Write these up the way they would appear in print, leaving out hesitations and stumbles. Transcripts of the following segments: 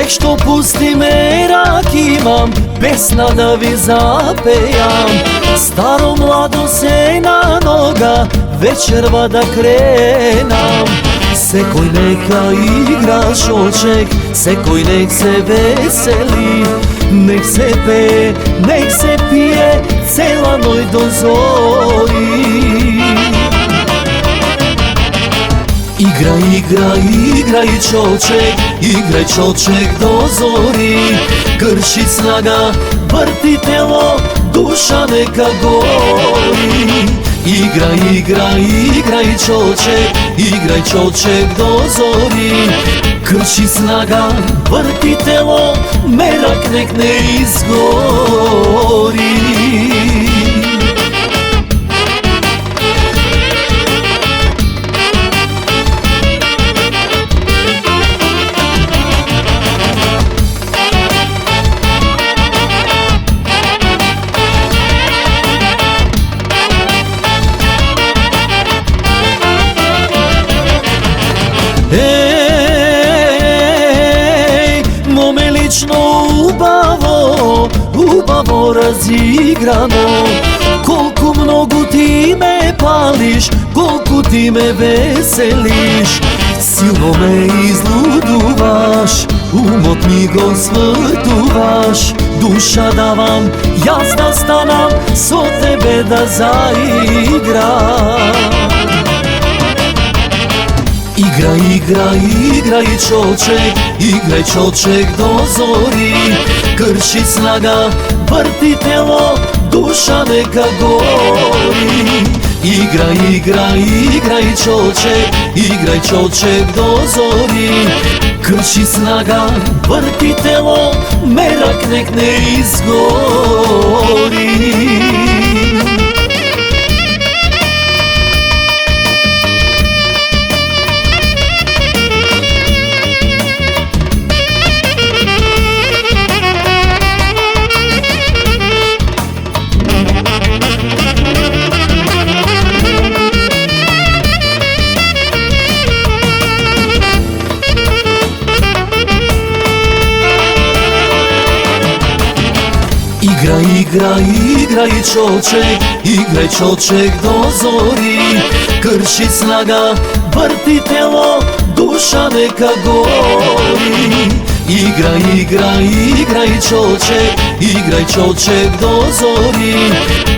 nek što pusti merak imam, pesna da vi zapejam. Staro mlado se na noga, večerva da krenam. Sekoj neka igra šoček, sekoj nek se veseli, nek se peje, nek se pije, cela noć do zori. Igraj, igraj, igraj čoček, igraj čoček do zori. Krši snaga, vrti telo, duša neka gori. Igraj, igraj, igraj čoček, igraj čoček do zori. Krši snaga, vrti telo, merak nek ne izgori. Ej, mome lično ubavo razigrano. Koliko mnogo ti me pališ, koliko ti me veseliš. Silno me izluduvaš, umot mi go svrtuvaš. Duša da vam, jaz da stanam, so tebe da zaigram. Igraj, igraj, igraj čoček, igraj čoček do zori. Krši snaga, vrti telo, duša neka gori. Igraj, igraj, igraj čoček, igraj čoček do zori. Krši snaga, vrti telo, merak nek ne izgori. Igraj, igraj, igraj čoček, igraj čoček do zori. Krši snaga, vrti telo, duša neka gori. Igraj, igraj, igraj čoček, igraj čoček do zori.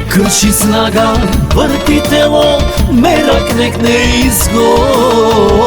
Krši snaga, vrti telo, merak nek ne izgori.